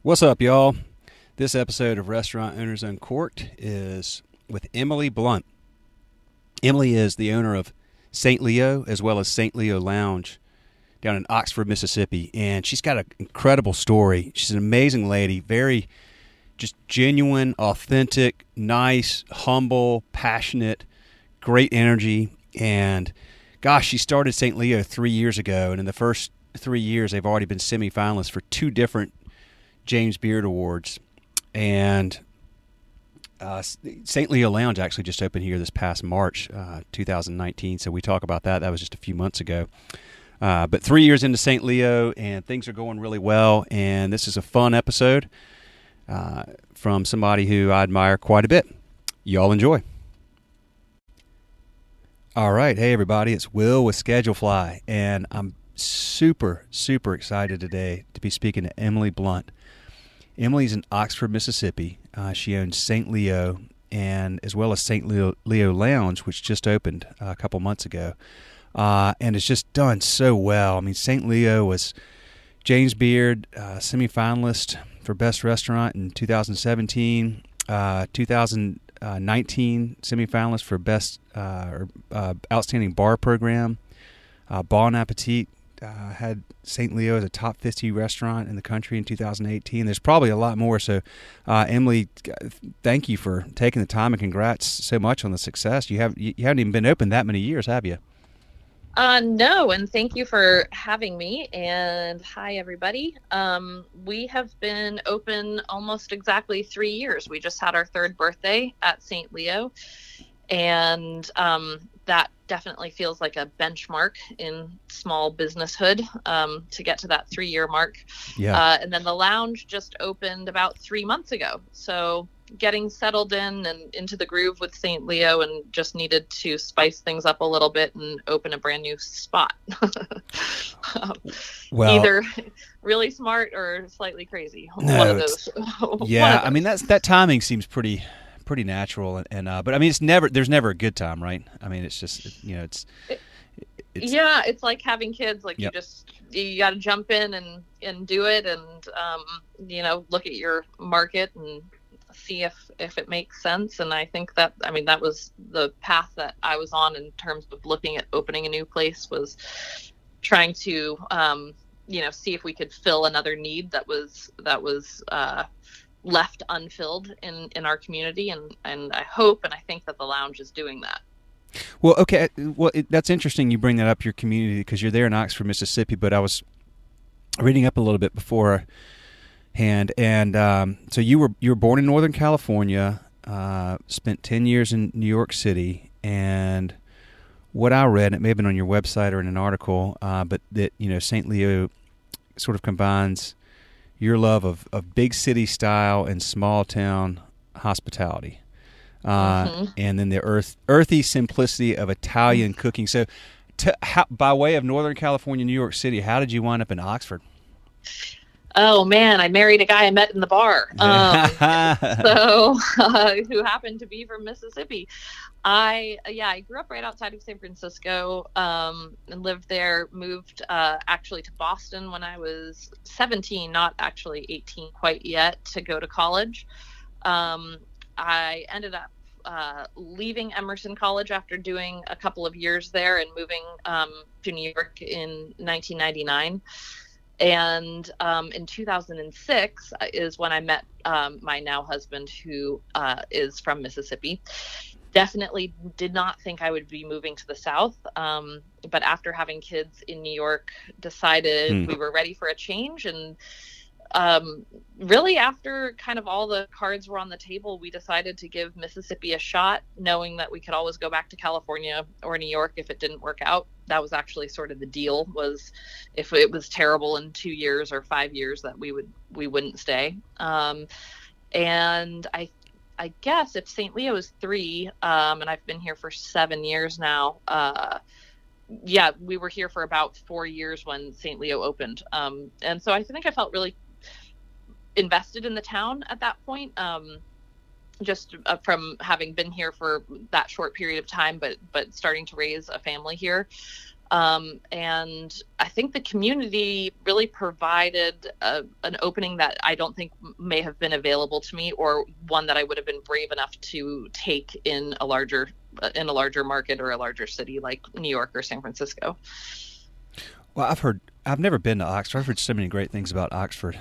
What's up, y'all? This episode of Restaurant Owners Uncorked is with Emily Blount. Emily is the owner of Saint Leo as well as Saint Leo Lounge down in Oxford, Mississippi, and she's got an incredible story. She's an amazing lady, very just genuine, authentic, nice, humble, passionate, great energy, and gosh, she started Saint Leo 3 years ago, and in the first 3 years, they've already been semi-finalists for two different James Beard Awards. And St. Leo Lounge actually just opened here this past March 2019, so we talk about that. That was just a few months ago. But 3 years into St. Leo, and things are going really well, and this is a fun episode from somebody who I admire quite a bit. Y'all enjoy. All right. Hey, everybody. It's Will with Schedulefly, and I'm super excited today to be speaking to Emily Blount. Emily's in Oxford, Mississippi. She owns St. Leo and as well as St. Leo Lounge, which just opened a couple months ago. And it's just done so well. I mean, St. Leo was James Beard semi-finalist for Best Restaurant in 2017, 2019 semi-finalist for Best Outstanding Bar Program. Bon Appetit had St. Leo as a top 50 restaurant in the country in 2018. There's probably a lot more. So, Emily, thank you for taking the time, and congrats so much on the success. You haven't even been open that many years, have you? No, and thank you for having me. And hi, everybody. We have been open almost exactly 3 years. We just had our third birthday at St. Leo, and that definitely feels like a benchmark in small businesshood to get to that 3-year mark. Yeah. And then the lounge just opened about 3 months ago. So getting settled in and into the groove with St. Leo, and just needed to spice things up a little bit and open a brand new spot. Well, either really smart or slightly crazy. No, one of those. Yeah, I mean that timing seems pretty natural, and but I mean there's never a good time, right? I mean it's just it's yeah, it's like having kids. Like Yep. you got to jump in and do it, and look at your market and see if it makes sense. And I think that that was the path that I was on in terms of looking at opening a new place, was trying to see if we could fill another need that was left unfilled in our community, and I hope and I think that the lounge is doing that. Well, okay. Well, that's interesting you bring that up, your community, because you're there in Oxford, Mississippi. But I was reading up a little bit beforehand, and so you were born in Northern California, spent 10 years in New York City, and what I read, it may have been on your website or in an article, but that St. Leo sort of combines your love of big city style and small town hospitality. And then the earthy simplicity of Italian cooking. So by way of Northern California, New York City, how did you wind up in Oxford? Oh man, I married a guy I met in the bar. Who happened to be from Mississippi. I grew up right outside of San Francisco, and lived there, moved actually to Boston when I was 17, not actually 18 quite yet, to go to college. I ended up leaving Emerson College after doing a couple of years there, and moving to New York in 1999. And in 2006 is when I met my now husband, who is from Mississippi. Definitely did not think I would be moving to the South, but after having kids in New York, decided we were ready for a change. And really, after kind of all the cards were on the table, we decided to give Mississippi a shot, knowing that we could always go back to California or New York if it didn't work out. That was actually sort of the deal, was if it was terrible in 2 years or 5 years, that we wouldn't stay. And I guess if St. Leo is 3, and I've been here for 7 years now, we were here for about 4 years when St. Leo opened. And so I think I felt really invested in the town at that point, just from having been here for that short period of time, but starting to raise a family here. And I think the community really provided an opening that I don't think may have been available to me, or one that I would have been brave enough to take in a larger market or a larger city like New York or San Francisco. Well, I've never been to Oxford. I've heard so many great things about Oxford.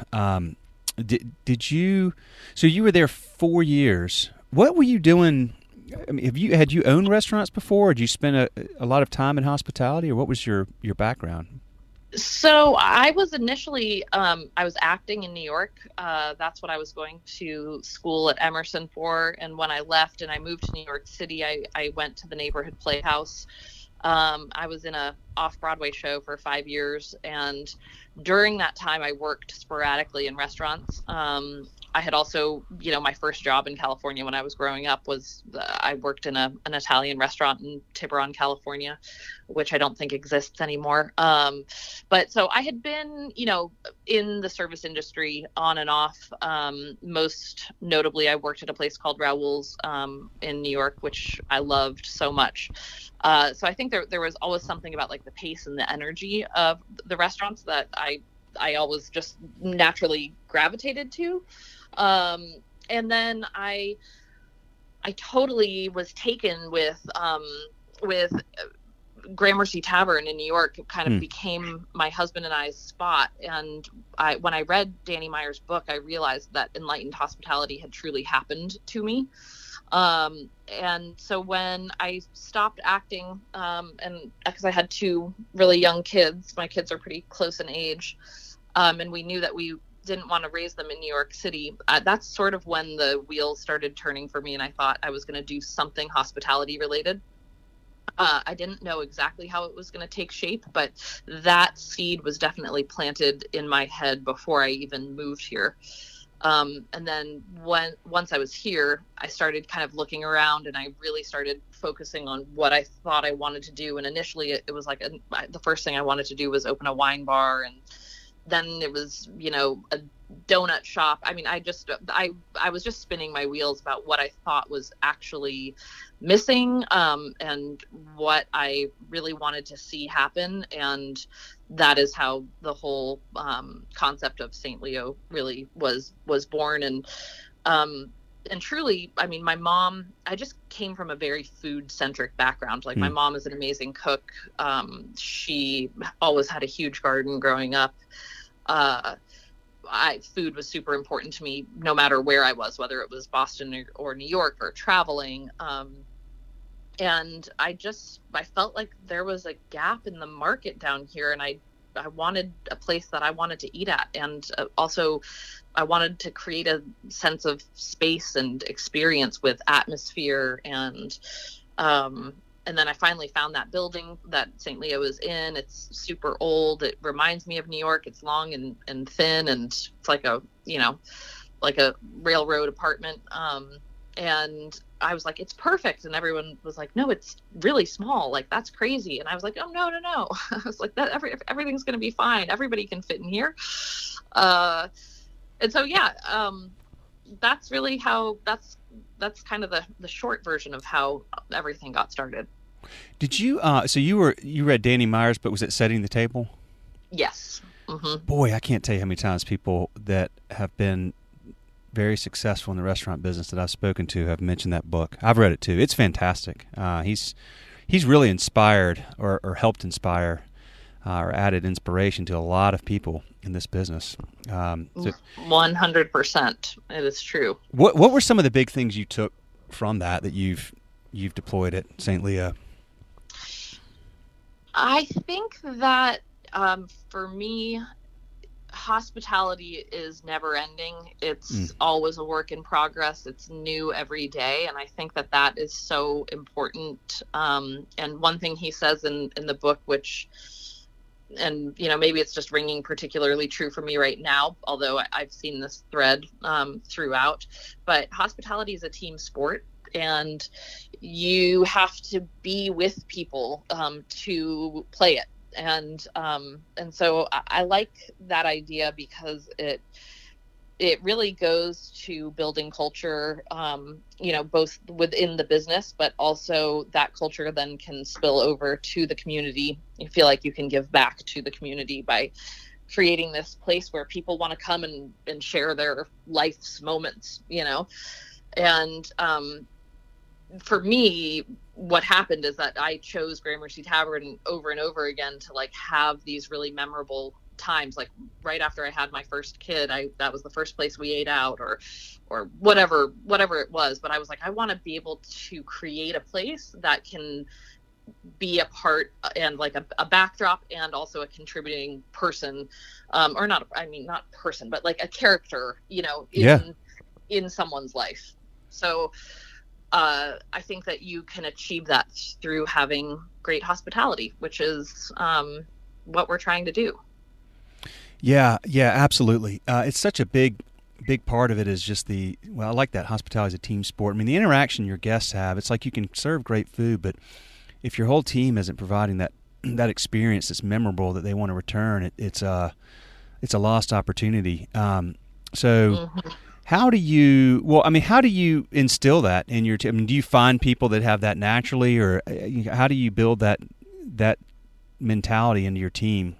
Did you? So you were there 4 years. What were you doing? I mean, had you owned restaurants before? Or did you spend a lot of time in hospitality, or what was your background? So I was initially, I was acting in New York. That's what I was going to school at Emerson for. And when I left and I moved to New York City, I went to the neighborhood playhouse. I was in a off-Broadway show for 5 years, and during that time I worked sporadically in restaurants. I had also, my first job in California when I was growing up was I worked in an Italian restaurant in Tiburon, California, which I don't think exists anymore. But so I had been, in the service industry on and off. Most notably, I worked at a place called Raoul's in New York, which I loved so much. So I think there was always something about like the pace and the energy of the restaurants that I always just naturally gravitated to. And then I totally was taken with Gramercy Tavern in New York. It kind of became my husband and I's spot. And when I read Danny Meyer's book, I realized that enlightened hospitality had truly happened to me. And so when I stopped acting, and because I had 2 really young kids, my kids are pretty close in age, and we knew that we didn't want to raise them in New York City, that's sort of when the wheels started turning for me, and I thought I was going to do something hospitality related. I didn't know exactly how it was going to take shape, but that seed was definitely planted in my head before I even moved here. And then once I was here, I started kind of looking around, and I really started focusing on what I thought I wanted to do. And initially it was like the first thing I wanted to do was open a wine bar. And then it was, a donut shop. I mean, I was just spinning my wheels about what I thought was actually missing, and what I really wanted to see happen. And that is how the whole concept of Saint Leo really was born. And truly, I mean, my mom, I just came from a very food-centric background. Like, my mom is an amazing cook. She always had a huge garden growing up. Food was super important to me, no matter where I was, whether it was Boston or New York or traveling. And I felt like there was a gap in the market down here, and I wanted a place that I wanted to eat at. And also I wanted to create a sense of space and experience with atmosphere. And then I finally found that building that St. Leo is in. It's super old. It reminds me of New York. It's long and thin, and it's like a railroad apartment. And I was like, it's perfect. And everyone was like, no, it's really small. Like, that's crazy. And I was like, oh, no. I was like, that everything's going to be fine. Everybody can fit in here. And so, yeah, that's really how, that's kind of the short version of how everything got started. Did you, so you read Danny Meyer's book, was it Setting the Table? Yes. Mm-hmm. Boy, I can't tell you how many times people that have been very successful in the restaurant business that I've spoken to have mentioned that book. I've read it too. It's fantastic. He's really inspired or helped inspire or added inspiration to a lot of people in this business. 100%. It is true. What were some of the big things you took from that you've deployed at St. Leo? I think that for me, hospitality is never ending. It's always a work in progress. It's new every day. And I think that is so important. And one thing he says in the book, which, and, maybe it's just ringing particularly true for me right now, although I've seen this thread throughout, but hospitality is a team sport. And you have to be with people to play it. And so I like that idea because it really goes to building culture, both within the business, but also that culture then can spill over to the community. You feel like you can give back to the community by creating this place where people want to come and share their life's moments, And for me, what happened is that I chose Gramercy Tavern over and over again to like have these really memorable times. Like right after I had my first kid, that was the first place we ate out, or whatever it was. But I was like, I want to be able to create a place that can be a part and like a backdrop and also a contributing person, or not person, but like a character, in someone's life. So I think that you can achieve that through having great hospitality, which is what we're trying to do. Yeah, absolutely. It's such a big part of it is just I like that hospitality is a team sport. I mean, the interaction your guests have, it's like you can serve great food, but if your whole team isn't providing that experience that's memorable that they want to return, it's a lost opportunity. So how do you instill that in your team? I mean, do you find people that have that naturally, or how do you build that mentality into your team?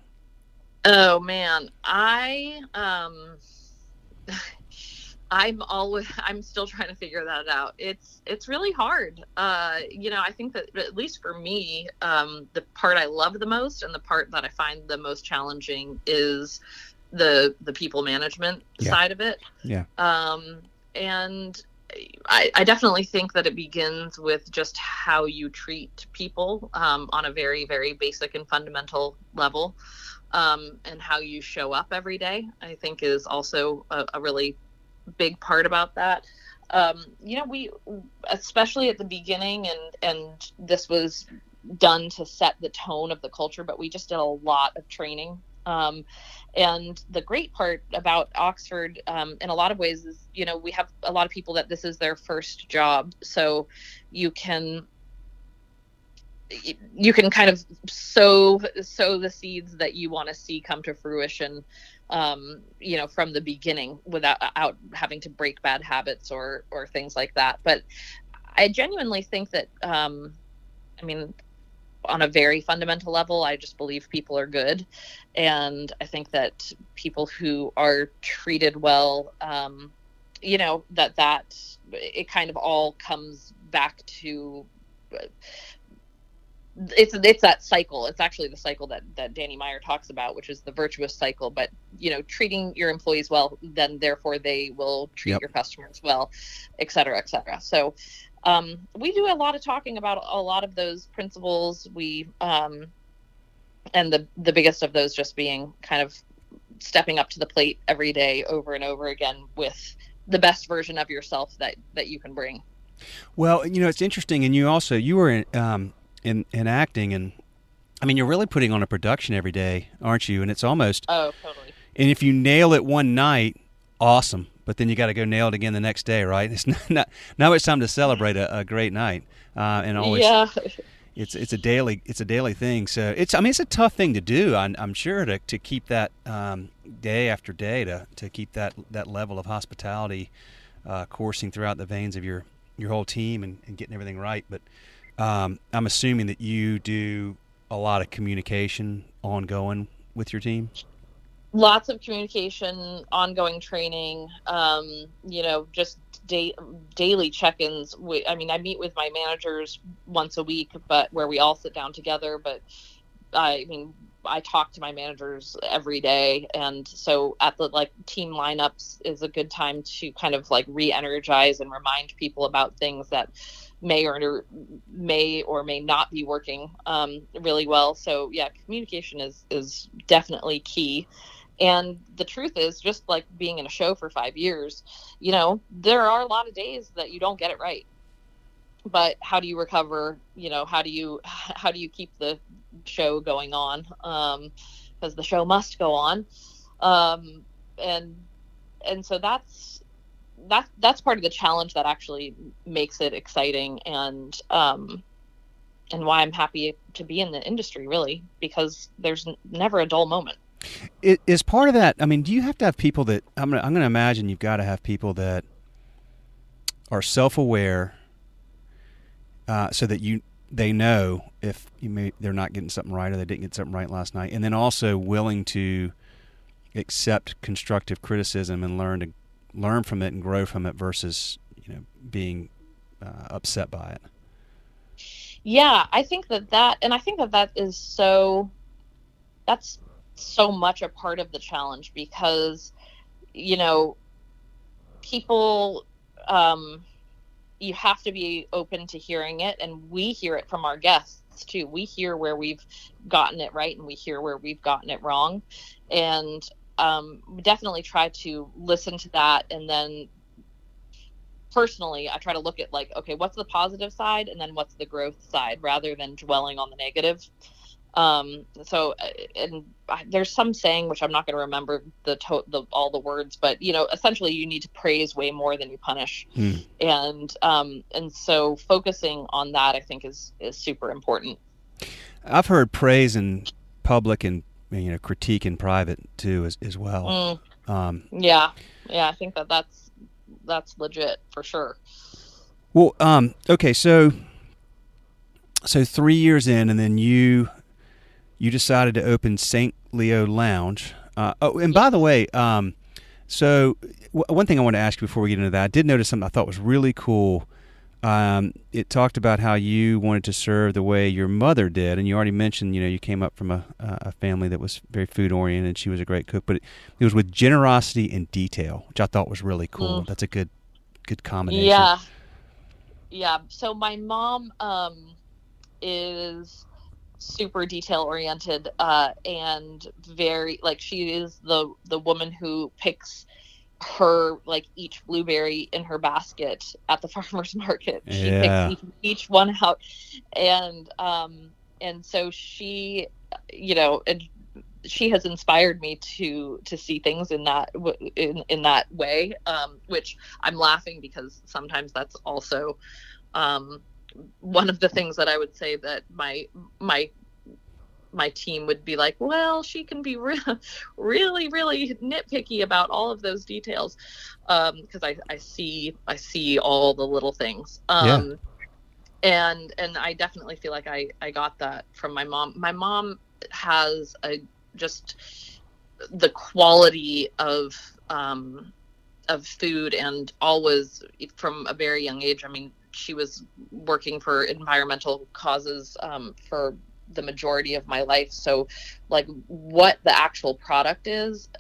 Oh man, I'm still trying to figure that out. It's really hard. I think that at least for me, the part I love the most and the part that I find the most challenging is the people management side of it. Yeah. And I definitely think that it begins with just how you treat people on a very, very basic and fundamental level. And how you show up every day, I think is also a really big part about that. We, especially at the beginning, and this was done to set the tone of the culture, but we just did a lot of training. And the great part about Oxford, in a lot of ways, is, we have a lot of people that this is their first job. So you can kind of sow the seeds that you want to see come to fruition, from the beginning without having to break bad habits or things like that. But I genuinely think that, on a very fundamental level, I just believe people are good. And I think that people who are treated well, that it kind of all comes back to, it's that cycle. It's actually the cycle that Danny Meyer talks about, which is the virtuous cycle. But treating your employees well, then therefore they will treat your customers well, et cetera, et cetera. So we do a lot of talking about a lot of those principles. We and the biggest of those just being kind of stepping up to the plate every day over and over again with the best version of yourself that you can bring. Well, it's interesting, and you were in acting, and I mean, you're really putting on a production every day, aren't you? And it's almost totally. And if you nail it one night, awesome. But then you got to go nail it again the next day, right? It's not much time to celebrate a great night, and always. Yeah. It's a daily thing. So it's a tough thing to do. I'm sure to keep that day after day to keep that level of hospitality coursing throughout the veins of your whole team and getting everything right. But I'm assuming that you do a lot of communication ongoing with your team. Lots of communication, ongoing training, just daily check-ins. I meet with my managers once a week, but where we all sit down together. But I talk to my managers every day. And so at the team lineups is a good time to kind of re-energize and remind people about things that may or may not be working really well. So yeah, communication is definitely key. And the truth is, just like being in a show for 5 years, there are a lot of days that you don't get it right. But how do you recover? How do you keep the show going on? Because the show must go on. And so that's part of the challenge that actually makes it exciting, and why I'm happy to be in the industry, really, because there's never a dull moment. Is part of that? I mean, do you have to have people that I'm gonna imagine you've got to have people that are self-aware, so that they know if they're not getting something right or they didn't get something right last night, and then also willing to accept constructive criticism and learn from it and grow from it versus being upset by it. Yeah, I think and I think that is that's so much a part of the challenge because, you know, people, you have to be open to hearing it, and we hear it from our guests too. We hear where we've gotten it right and we hear where we've gotten it wrong. And definitely try to listen to that, and then personally I try to look at like, okay, what's the positive side and then what's the growth side rather than dwelling on the negative. So, and there's some saying, which I'm not going to remember all the words, but essentially you need to praise way more than you punish. And so focusing on that, I think is super important. I've heard praise in public and critique in private too as well. Yeah, I think that's legit for sure. Well, okay, so 3 years in, and then you decided to open Saint Leo Lounge. And by the way, so one thing I want to ask you before we get into that, I did notice something I thought was really cool. It talked about how you wanted to serve the way your mother did, and you already mentioned, you came up from a family that was very food oriented. She was a great cook, but it was with generosity and detail, which I thought was really cool. That's a good combination. Yeah. So my mom is super detail oriented, and very, like, she is the woman who picks her, like, each blueberry in her basket at the farmer's market. She picks each one out, and so she, she has inspired me to see things in that way, which I'm laughing because sometimes that's also one of the things that I would say that my team would be like, well, she can be really, really nitpicky about all of those details, because I see all the little things. And I definitely feel like I got that from my mom. My mom has just the quality of food, and always from a very young age. I mean, she was working for environmental causes for the majority of my life. So, like, what the actual product is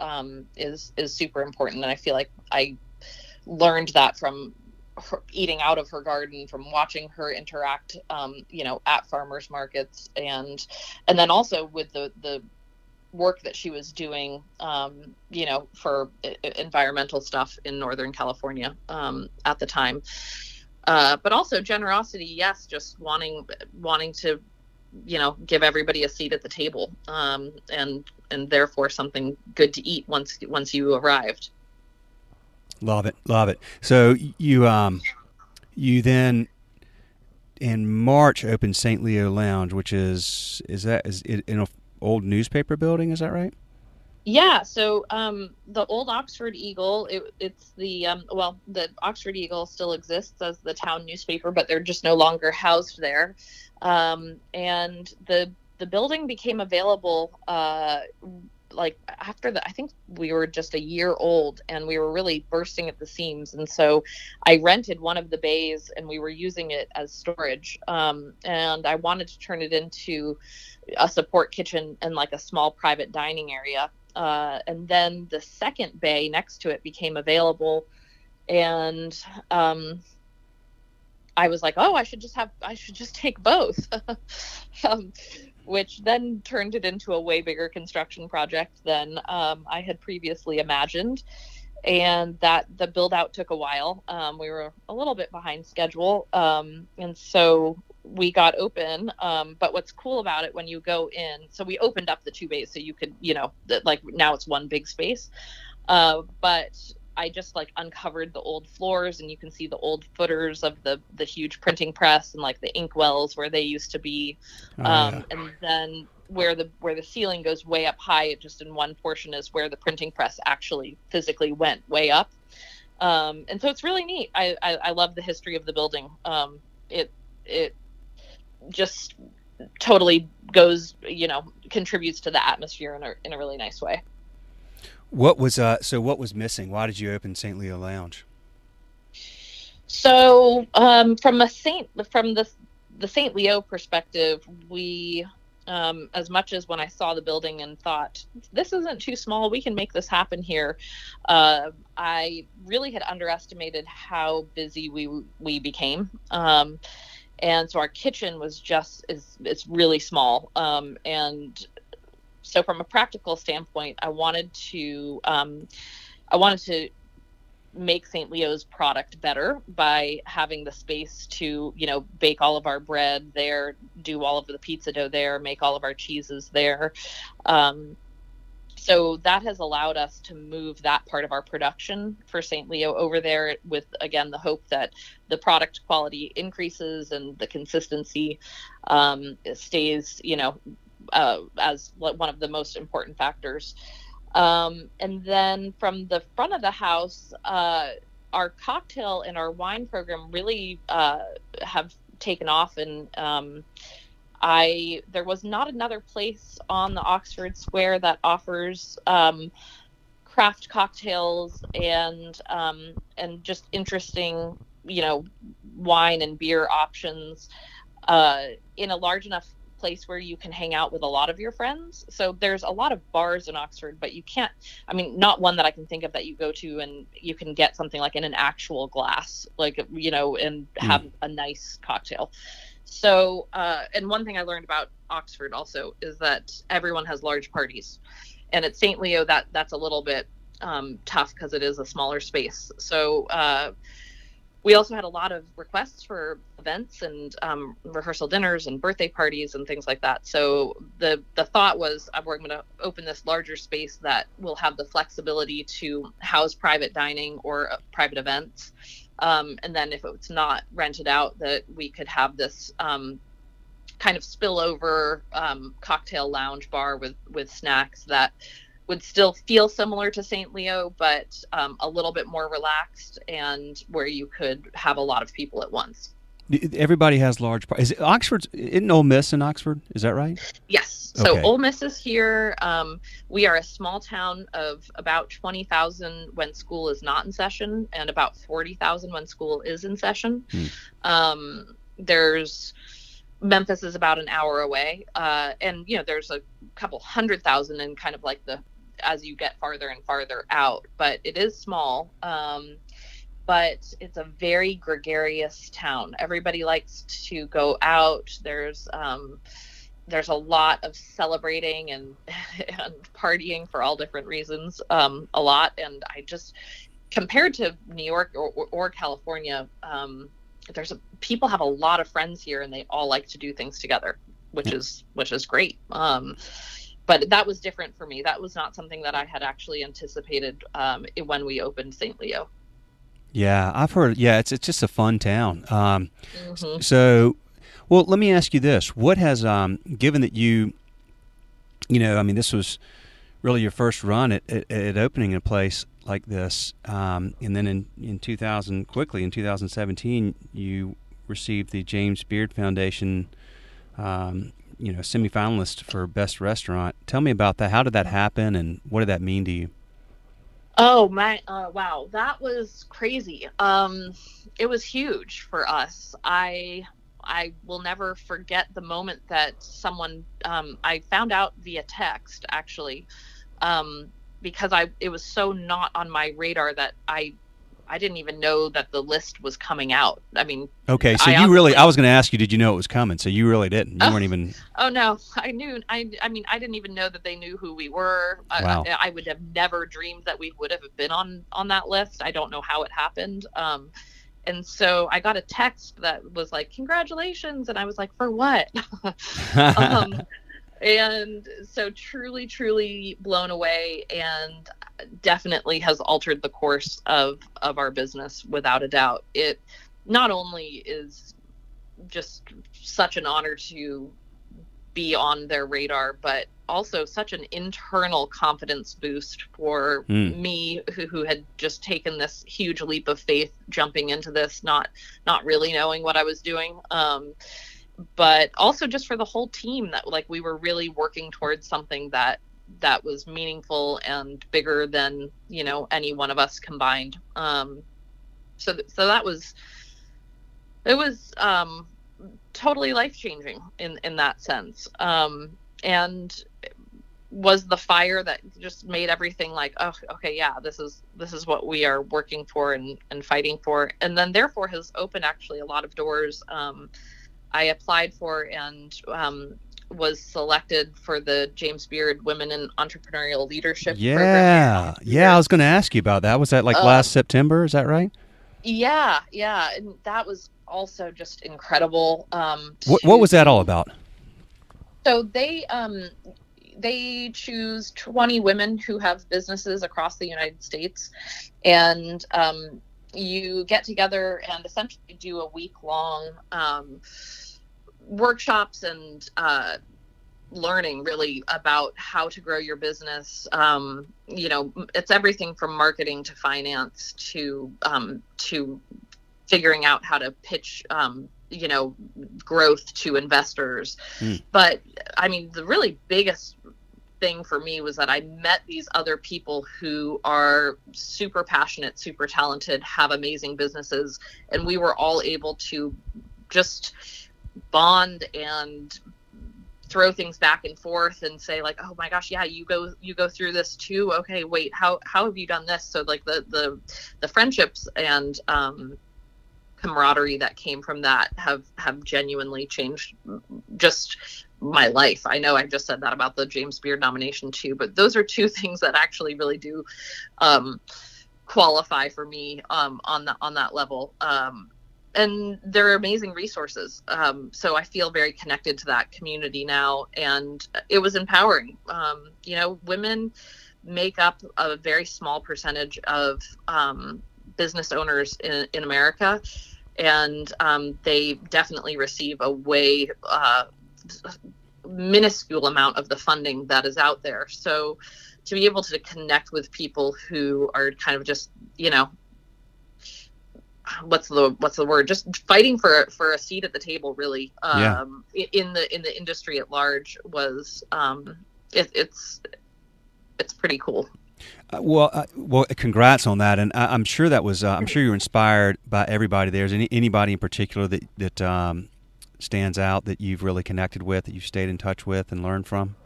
super important. And I feel like I learned that from her, eating out of her garden, from watching her interact, at farmers markets, and then also with the work that she was doing, for environmental stuff in Northern California at the time. But also generosity, yes, just wanting to, give everybody a seat at the table, and therefore something good to eat once you arrived. Love it. So you then in March opened Saint Leo Lounge, which is it in an old newspaper building? Is that right? Yeah, so the old Oxford Eagle, it's the the Oxford Eagle still exists as the town newspaper, but they're just no longer housed there. And the building became available like after I think we were just a year old, and we were really bursting at the seams. And so I rented one of the bays, and we were using it as storage. And I wanted to turn it into a support kitchen and like a small private dining area. And then the second bay next to it became available, and I was like, oh, I should just take both, which then turned it into a way bigger construction project than I had previously imagined. And that the build out took a while. We were a little bit behind schedule. And so we got open. But what's cool about it when you go in, so we opened up the two bays so you could, like now it's one big space. But I just like uncovered the old floors, and you can see the old footers of the huge printing press and like the ink wells where they used to be. And then where the ceiling goes way up high, just in one portion is where the printing press actually physically went way up. And so it's really neat. I love the history of the building. It just totally goes, contributes to the atmosphere in a really nice way. What was missing? Why did you open St. Leo Lounge? So from the St. Leo perspective, we as much as when I saw the building and thought, this isn't too small, we can make this happen here, I really had underestimated how busy we became. And so our kitchen was it's really small. And so from a practical standpoint, I wanted to make St. Leo's product better by having the space to, bake all of our bread there, do all of the pizza dough there, make all of our cheeses there. So that has allowed us to move that part of our production for St. Leo over there with, again, the hope that the product quality increases and the consistency stays, as one of the most important factors. And then from the front of the house, our cocktail and our wine program really have taken off. And there was not another place on the Oxford Square that offers craft cocktails and just interesting, wine and beer options in a large enough place where you can hang out with a lot of your friends. So there's a lot of bars in Oxford, but you can't, not one that I can think of that you go to and you can get something like in an actual glass, and have a nice cocktail. So, and one thing I learned about Oxford also is that everyone has large parties, and at St. Leo that's a little bit tough because it is a smaller space. So, we also had a lot of requests for events and rehearsal dinners and birthday parties and things like that. So the thought was, we're going to open this larger space that will have the flexibility to house private dining or private events. And then if it's not rented out, that we could have this kind of spillover cocktail lounge bar with snacks that would still feel similar to St. Leo, but a little bit more relaxed, and where you could have a lot of people at once. Everybody has large parties. Isn't Ole Miss in Oxford? Is that right? Yes. Okay. So Ole Miss is here. We are a small town of about 20,000 when school is not in session, and about 40,000 when school is in session. There's Memphis is about an hour away, and there's a couple 100,000 in kind of like as you get farther and farther out, but it is small. But it's a very gregarious town. Everybody likes to go out. There's a lot of celebrating and partying for all different reasons, a lot. And I just, compared to New York or California, people have a lot of friends here, and they all like to do things together, which is great. But that was different for me. That was not something that I had actually anticipated when we opened St. Leo. Yeah, I've heard. Yeah, it's just a fun town. So, well, let me ask you this: what has, given that this was really your first run at opening a place like this, and then in 2017, you received the James Beard Foundation, semi-finalist for Best Restaurant. Tell me about that. How did that happen, and what did that mean to you? Oh my! Wow, that was crazy. It was huge for us. I will never forget the moment that someone I found out via text, actually, because it was so not on my radar that I didn't even know that the list was coming out. Okay, so I was going to ask you, did you know it was coming? So you really didn't. You weren't even. Oh no, I knew. I didn't even know that they knew who we were. Wow. I would have never dreamed that we would have been on that list. I don't know how it happened. And so I got a text that was like, "Congratulations," and I was like, "For what?" And so truly, truly blown away, and definitely has altered the course of our business without a doubt. It not only is just such an honor to be on their radar, but also such an internal confidence boost for me, who had just taken this huge leap of faith jumping into this, not really knowing what I was doing. But also just for the whole team, that like we were really working towards something that was meaningful and bigger than, you know, any one of us combined. So that was, it was totally life-changing in that sense. And was the fire that just made everything like, oh, okay, yeah, this is what we are working for and fighting for. And then therefore has opened actually a lot of doors. I applied for and was selected for the James Beard Women in Entrepreneurial Leadership program. Yeah, I was going to ask you about that. Was that like last September? Is that right? Yeah, and that was also just incredible. What was that all about? So they choose 20 women who have businesses across the United States, and you get together and essentially do a week-long workshops and learning really about how to grow your business. You know, it's everything from marketing to finance to figuring out how to pitch, you know, growth to investors. But I mean, the really biggest thing for me was that I met these other people who are super passionate, super talented, have amazing businesses, and we were all able to just bond and throw things back and forth and say like, oh my gosh, yeah, you go through this too. Okay, wait, how have you done this? So like the friendships and camaraderie that came from that have genuinely changed just my life. I know I just said that about the James Beard nomination too, but those are two things that actually really do qualify for me on that level. And they're amazing resources. So I feel very connected to that community now, and it was empowering. You know, women make up a very small percentage of business owners in America, and they definitely receive a way minuscule amount of the funding that is out there. So to be able to connect with people who are kind of just, you know, what's the word, just fighting for a seat at the table, really, in the industry at large was it's pretty cool. Well, congrats on that, and I'm sure that was. I'm sure you were inspired by everybody there. Is anybody in particular that stands out that you've really connected with, that you've stayed in touch with and learned from?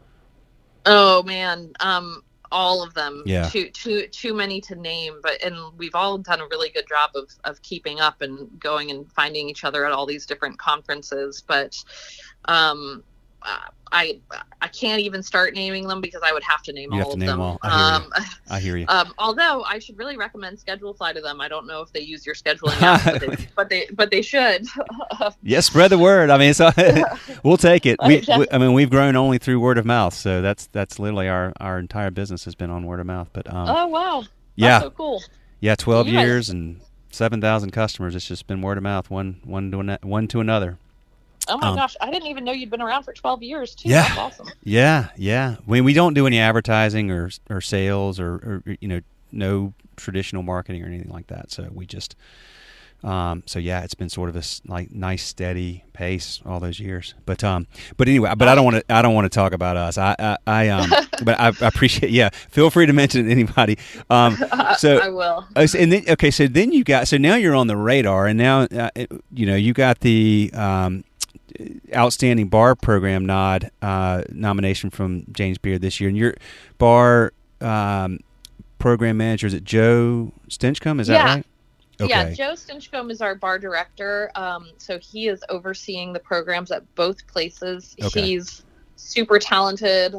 Oh man, all of them. Yeah. Too many to name, and we've all done a really good job of keeping up and going and finding each other at all these different conferences. But I can't even start naming them because I would have to name all of them. I hear you. Although I should really recommend Schedule Fly to them. I don't know if they use your scheduling app, but they should. Yes, spread the word. I mean, we'll take it. I mean, we've grown only through word of mouth, so that's literally our entire business has been on word of mouth. But oh wow, that's so cool. Yeah, 12 years and 7,000 customers. It's just been word of mouth, one to another. Oh my gosh, I didn't even know you'd been around for 12 years too. Yeah. That's awesome. Yeah. I mean, we don't do any advertising or sales or you know, no traditional marketing or anything like that. So we just so yeah, it's been sort of a like nice steady pace all those years. But anyway, I don't want to talk about us. But I appreciate. Yeah, feel free to mention anybody. So I will. And then so then now you're on the radar, and now you know, you got the Outstanding Bar Program nomination from James Beard this year, and your bar program manager, is it Joe Stinchcomb? Is that right? Okay. Yeah, Joe Stinchcomb is our bar director. So he is overseeing the programs at both places. Okay. He's super talented.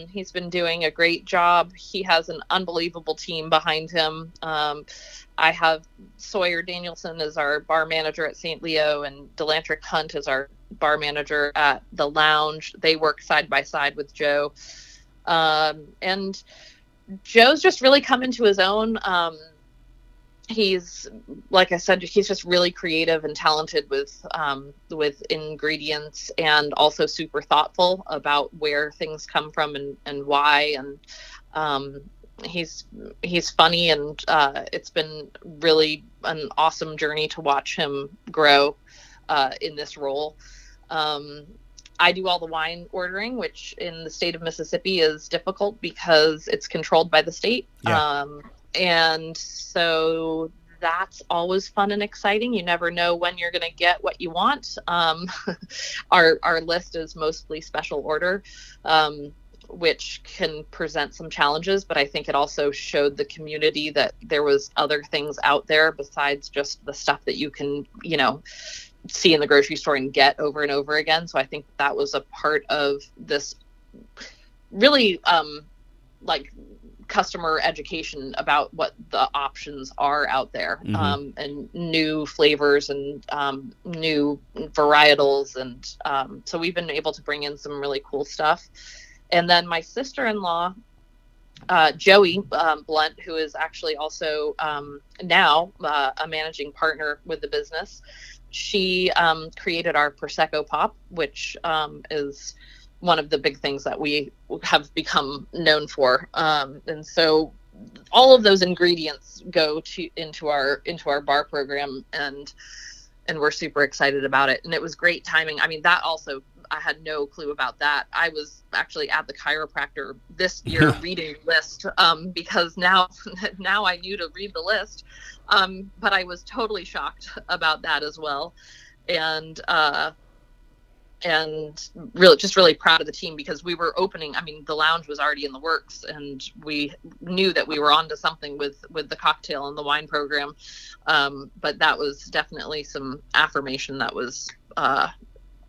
He's been doing a great job. He has an unbelievable team behind him. I have Sawyer Danielson as our bar manager at Saint Leo, and Delantric Hunt is our bar manager at the Lounge. They work side by side with Joe. And Joe's just really come into his own. he's, like I said, he's just really creative and talented with ingredients, and also super thoughtful about where things come from and why. And um, he's funny, and it's been really an awesome journey to watch him grow in this role. Um, I do all the wine ordering, which in the state of Mississippi is difficult because it's controlled by the state. Yeah. And so that's always fun and exciting. You never know when you're going to get what you want. Our list is mostly special order, which can present some challenges, but I think it also showed the community that there was other things out there besides just the stuff that you can, see in the grocery store and get over and over again. So I think that was a part of this really like customer education about what the options are out there, and new flavors and new varietals. And so we've been able to bring in some really cool stuff. And then my sister-in-law, Joey Blount, who is actually also now a managing partner with the business, she created our Prosecco Pop, which is one of the big things that we have become known for. And so all of those ingredients go into our bar program, and we're super excited about it. And it was great timing. I mean, that also, I had no clue about that. I was actually at the chiropractor this year reading the list, because now I knew to read the list. But I was totally shocked about that as well. And really proud of the team, because we were opening, I mean, the lounge was already in the works, and we knew that we were onto something with the cocktail and the wine program. But that was definitely some affirmation that was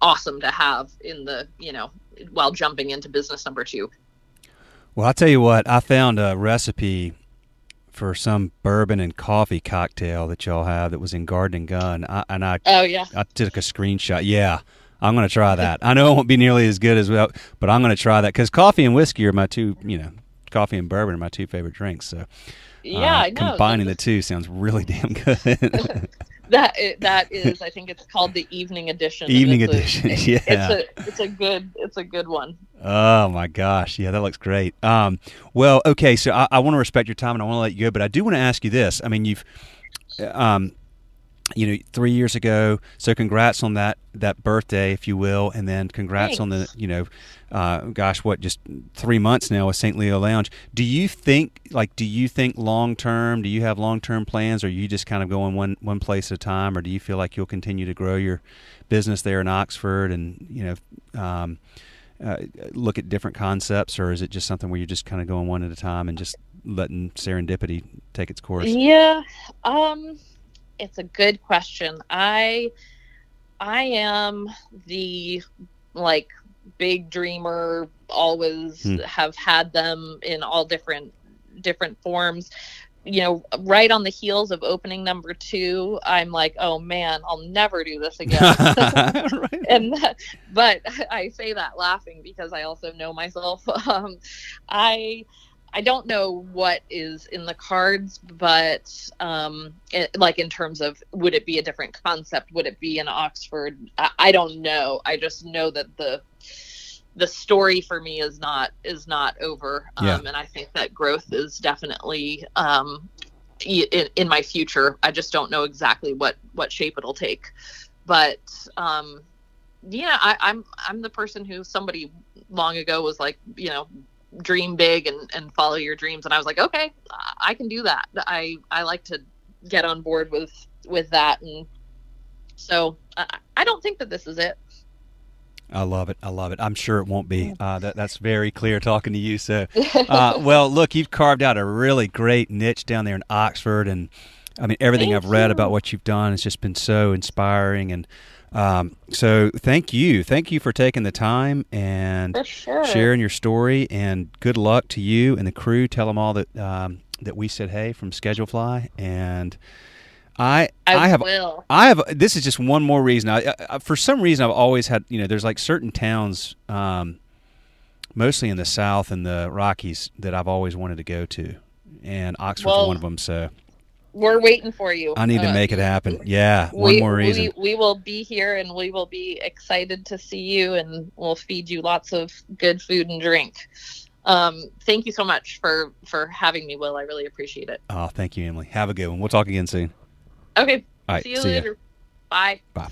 awesome to have in the, while jumping into business number 2. Well, I'll tell you what, I found a recipe for some bourbon and coffee cocktail that y'all have that was in Garden and Gun. Oh yeah. I took a screenshot. Yeah. I'm going to try that. I know it won't be nearly as good as well, but I'm going to try that, because coffee and whiskey are my two, coffee and bourbon are my two favorite drinks. So yeah, I know. Combining the two sounds really damn good. That is, I think it's called the evening edition. Evening edition, yeah. It's a good one. Oh my gosh, yeah, that looks great. Well, okay, so I want to respect your time and I want to let you go, but I do want to ask you this. I mean, you've 3 years ago. So congrats on that birthday, if you will, and then congrats Thanks. on the, just 3 months now with Saint Leo Lounge. Do you think long term? Do you have long term plans, or are you just kind of going one place at a time, or do you feel like you'll continue to grow your business there in Oxford and look at different concepts, or is it just something where you're just kind of going one at a time and just letting serendipity take its course? Yeah. It's a good question. I am the big dreamer, always have had them in all different forms. Right on the heels of opening number 2, I'm like, oh man, I'll never do this again. Right. But I say that laughing, because I also know myself. I don't know what is in the cards, but in terms of, would it be a different concept? Would it be in Oxford? I don't know. I just know that the story for me is not over. And I think that growth is definitely in my future. I just don't know exactly what shape it'll take. But I'm the person who somebody long ago was like, dream big and follow your dreams, and I was like, okay, I can do that. I like to get on board with that, and so I don't think that this is it. I love it. I'm sure it won't be. That's very clear talking to you. So well, look, you've carved out a really great niche down there in Oxford, and I mean, everything I've read about what you've done has just been so inspiring. And so thank you for taking the time and sharing your story, and good luck to you and the crew. Tell them all that we said hey from Schedule Fly, and I have this is just one more reason. I for some reason I've always had, there's like certain towns mostly in the South and the Rockies that I've always wanted to go to, and Oxford's one of them. So we're waiting for you. I need to make it happen. Yeah, one more reason. We will be here, and we will be excited to see you, and we'll feed you lots of good food and drink. Thank you so much for having me, Will. I really appreciate it. Oh, thank you, Emily. Have a good one. We'll talk again soon. Okay. All right. See you later. Bye. Bye.